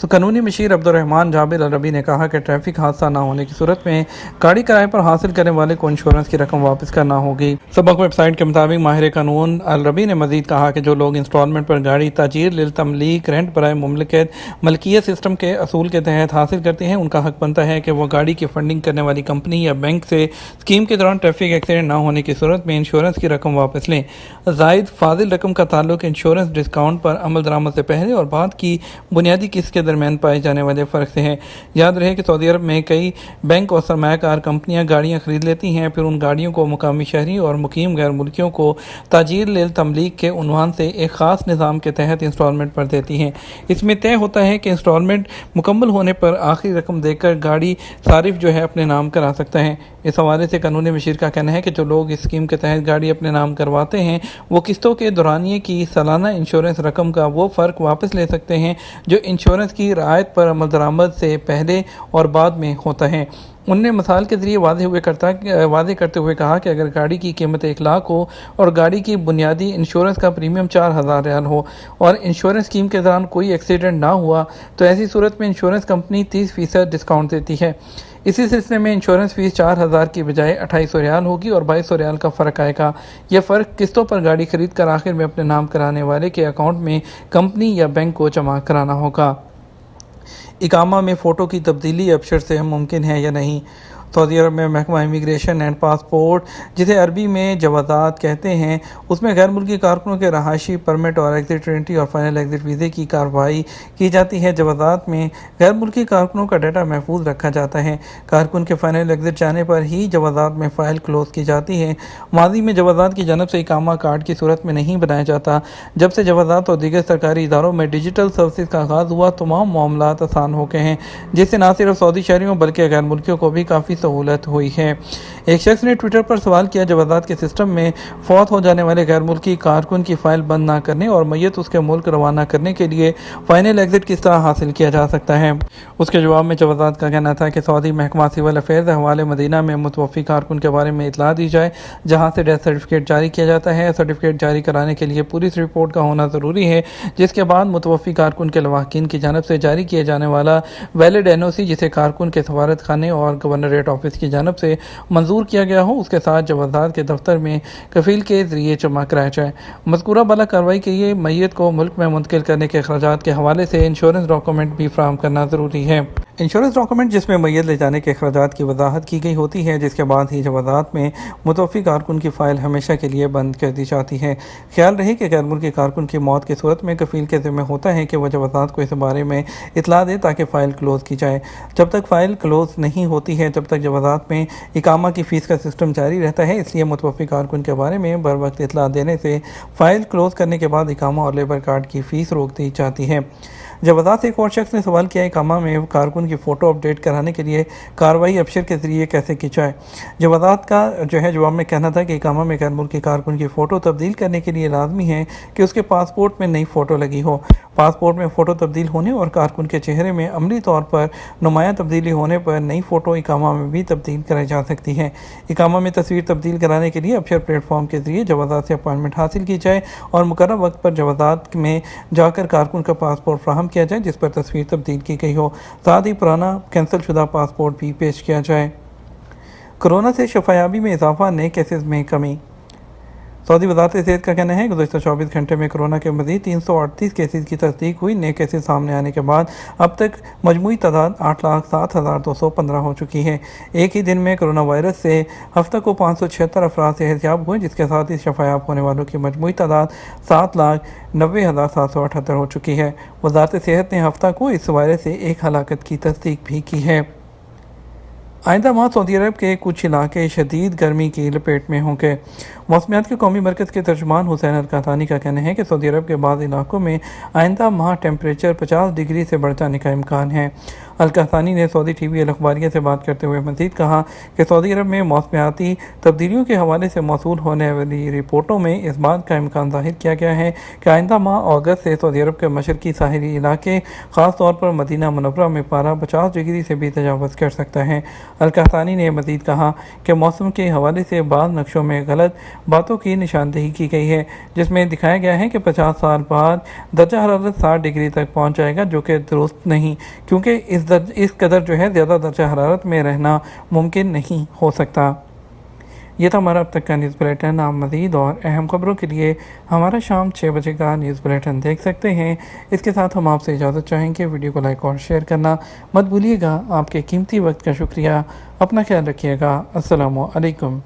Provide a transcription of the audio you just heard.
قانونی مشیر عبدالرحمان جابر الربی نے کہا کہ ٹریفک حادثہ نہ ہونے کی صورت میں گاڑی کرائے پر حاصل کرنے والے کو انشورنس کی رقم واپس کرنا ہوگی۔ سبق ویب سائٹ کے مطابق ماہر قانون الربی نے مزید کہا کہ جو لوگ انسٹالمنٹ پر گاڑی تاجیر للتملیک رینٹ برائے ملکیت سسٹم کے اصول کے تحت حاصل کرتے ہیں، ان کا حق بنتا ہے کہ وہ گاڑی کی فنڈنگ کرنے والی کمپنی یا بینک سے اسکیم کے دوران ٹریفک ایکسیڈنٹ نہ ہونے کی صورت میں انشورنس کی رقم واپس لیں۔ زائد فاضل رقم کا تعلق انشورنس ڈسکاؤنٹ پر عمل درآمد سے پہلے اور بعد کی بنیادی قسط کے درمیان پائے جانے والے فرق سے ہے۔ یاد رہے کہ سعودی عرب میں کئی بینک اور سرمایہ کار کمپنیاں گاڑیاں خرید لیتی ہیں، پھر ان گاڑیوں کو مقامی شہری اور مقیم غیر ملکیوں کو تاجیر للتملیک کے عنوان سے ایک خاص نظام کے تحت انسٹالمنٹ پر دیتی ہیں۔ اس میں طے ہوتا ہے کہ انسٹالمنٹ مکمل ہونے پر آخری رقم دے کر گاڑی صارف اپنے نام کرا سکتا ہے۔ اس حوالے سے قانونی مشیر کا کہنا ہے کہ جو لوگ اس اسکیم کے تحت گاڑی اپنے نام کرواتے ہیں وہ قسطوں کے دورانیے کی سالانہ انشورنس رقم کا وہ فرق واپس لے سکتے ہیں جو انشورنس کی رعایت پر عمل درآمد سے پہلے اور بعد میں ہوتا ہے۔ انہوں نے مثال کے ذریعے واضح کرتے ہوئے کہا کہ اگر گاڑی کی قیمت 1 لاکھ ہو اور گاڑی کی بنیادی انشورنس کا پریمیم 4000 ریال ہو اور انشورنس اسکیم کے دوران کوئی ایکسیڈنٹ نہ ہوا تو ایسی صورت میں انشورنس کمپنی 30% ڈسکاؤنٹ دیتی ہے۔ اسی سلسلے میں انشورنس فیس 4000 کی بجائے 2800 ریال ہوگی اور 2200 ریال کا فرق آئے گا۔ یہ فرق قسطوں پر گاڑی خرید کر آخر میں اپنے نام کرانے والے کے اکاؤنٹ میں کمپنی یا بینک کو جمع کرانا ہوگا۔ اقامہ میں فوٹو کی تبدیلی ابشر سے ممکن ہے یا نہیں؟ سعودی عرب میں محکمہ امیگریشن اینڈ پاسپورٹ، جسے عربی میں جوازات کہتے ہیں، اس میں غیر ملکی کارکنوں کے رہائشی پرمٹ اور ایگزٹ انٹری اور فائنل ایگزٹ ویزے کی کارروائی کی جاتی ہے۔ جوازات میں غیر ملکی کارکنوں کا ڈیٹا محفوظ رکھا جاتا ہے۔ کارکن کے فائنل ایگزٹ جانے پر ہی جوازات میں فائل کلوز کی جاتی ہے۔ ماضی میں جوازات کی جانب سے اقامہ کارڈ کی صورت میں نہیں بنایا جاتا۔ جب سے جوازات اور دیگر سرکاری اداروں میں ڈیجیٹل سروسز کا آغاز ہوا، تمام معاملات آسان ہو گئے ہیں، جس سے نہ صرف سعودی شہریوں بلکہ غیر ملکیوں کو بھی کافی سہولت ہوئی ہے۔ ایک شخص نے ٹویٹر پر سوال کیا، جوازات کے سسٹم میں فوت ہو جانے والے غیر ملکی کارکن کی فائل بند نہ کرنے اور میت اس کے ملک روانہ کرنے کے لیے فائنل ایگزٹ کس طرح حاصل کیا جا سکتا ہے؟ اس کے جواب میں جوازات کا کہنا تھا کہ سعودی محکمہ سول افیئرز حوالے مدینہ میں متوفی کارکن کے بارے میں اطلاع دی جائے، جہاں سے ڈیتھ سرٹیفکیٹ جاری کیا جاتا ہے۔ سرٹیفکیٹ جاری کرانے کے لیے پولیس رپورٹ کا ہونا ضروری ہے، جس کے بعد متوفی کارکن کے لواحقین کی جانب سے جاری کیے جانے والا ویلڈ NOC، جسے کارکن کے سفارت خانے اور گورنریٹ آفس کی جانب سے منظور کیا گیا ہو، اس کے ساتھ جوازات کے دفتر میں کفیل کے ذریعے جمع کرایا جائے۔ مذکورہ بالا کارروائی کے لیے میت کو ملک میں منتقل کرنے کے اخراجات کے حوالے سے انشورنس ڈاکومنٹ بھی فراہم کرنا ضروری ہے۔ انشورنس ڈاکومنٹ جس میں میت لے جانے کے اخراجات کی وضاحت کی گئی ہوتی ہے، جس کے بعد ہی جوازات میں متوفی کارکن کی فائل ہمیشہ کے لیے بند کر دی جاتی ہے۔ خیال رہے کہ غیر ملکی کارکن کی موت کی صورت میں کفیل کے ذمہ ہوتا ہے کہ وہ جوازات کو اس بارے میں اطلاع دے تاکہ فائل کلوز کی جائے۔ جب تک فائل کلوز نہیں ہوتی ہے، جب تک جوازات میں اقامہ کی فیس کا سسٹم جاری رہتا ہے، اس لیے متوفی کارکن کے بارے میں بر وقت اطلاع دینے سے فائل کلوز کرنے کے بعد اقامہ اور لیبر کارڈ کی فیس روک دی جاتی ہے۔ جوازات سے ایک اور شخص نے سوال کیا، اقامہ میں کارکن کی فوٹو اپڈیٹ کرانے کے لیے کارروائی ابشر کے ذریعے کیسے کی جائے؟ جوازات کا جواب میں کہنا تھا کہ اقامہ میں غیر ملکی کارکن کی فوٹو تبدیل کرنے کے لیے لازمی ہے کہ اس کے پاسپورٹ میں نئی فوٹو لگی ہو۔ پاسپورٹ میں فوٹو تبدیل ہونے اور کارکن کے چہرے میں عملی طور پر نمایاں تبدیلی ہونے پر نئی فوٹو اقامہ میں بھی تبدیل کرائی جا سکتی ہے۔ اقامہ میں تصویر تبدیل کرانے کے لیے ابشر پلیٹ فارم کے ذریعے جوازات سے اپائنٹمنٹ حاصل کی جائے اور مقررہ وقت پر جوازات میں جا کر کارکن کا پاسپورٹ فراہم کیا جائے جس پر تصویر تبدیل کی گئی ہو، ساتھ ہی پرانا کینسل شدہ پاسپورٹ بھی پیش کیا جائے۔ کورونا سے شفایابی میں اضافہ، نئے کیسز میں کمی۔ سعودی وزارت صحت کا کہنا ہے کہ گزشتہ 24 گھنٹے میں کورونا کے مزید 338 کیسز کی تصدیق ہوئی۔ نئے کیسز سامنے آنے کے بعد اب تک مجموعی تعداد 8,07,215 ہو چکی ہے۔ ایک ہی دن میں کورونا وائرس سے ہفتہ کو 576 افراد صحت یاب ہوئے، جس کے ساتھ ہی شفا یاب ہونے والوں کی مجموعی تعداد 7,90,778 ہو چکی ہے۔ وزارت صحت نے ہفتہ کو اس وائرس سے ایک ہلاکت کی تصدیق بھی کی ہے۔ آئندہ ماہ سعودی عرب کے کچھ علاقے شدید گرمی کی لپیٹ میں ہوں گے۔ موسمیات کے قومی مرکز کے ترجمان حسین القحطانی کا کہنا ہے کہ سعودی عرب کے بعض علاقوں میں آئندہ ماہ ٹیمپریچر 50 ڈگری سے بڑھ جانے کا امکان ہے۔ القحطانی نے سعودی ٹی وی الاخباریہ سے بات کرتے ہوئے مزید کہا کہ سعودی عرب میں موسمیاتی تبدیلیوں کے حوالے سے موصول ہونے والی رپورٹوں میں اس بات کا امکان ظاہر کیا گیا ہے کہ آئندہ ماہ اگست سے سعودی عرب کے مشرقی ساحلی علاقے، خاص طور پر مدینہ منورہ میں پارہ 50 ڈگری سے بھی تجاوز کر سکتا ہے۔ القحطانی نے مزید کہا کہ موسم کے حوالے سے بعض نقشوں میں غلط باتوں کی نشاندہی کی گئی ہے، جس میں دکھایا گیا ہے کہ 50 سال بعد درجہ حرارت 60 ڈگری تک پہنچ جائے گا، جو کہ درست نہیں، کیونکہ اس قدر زیادہ درجہ حرارت میں رہنا ممکن نہیں ہو سکتا۔ یہ تھا ہمارا اب تک کا نیوز بلیٹن۔ آپ مزید اور اہم خبروں کے لیے ہمارا شام 6 بجے کا نیوز بلیٹن دیکھ سکتے ہیں۔ اس کے ساتھ ہم آپ سے اجازت چاہیں کہ ویڈیو کو لائک اور شیئر کرنا مت بھولیے گا۔ آپ کے قیمتی وقت کا شکریہ۔ اپنا خیال رکھیے گا۔ السلام علیکم۔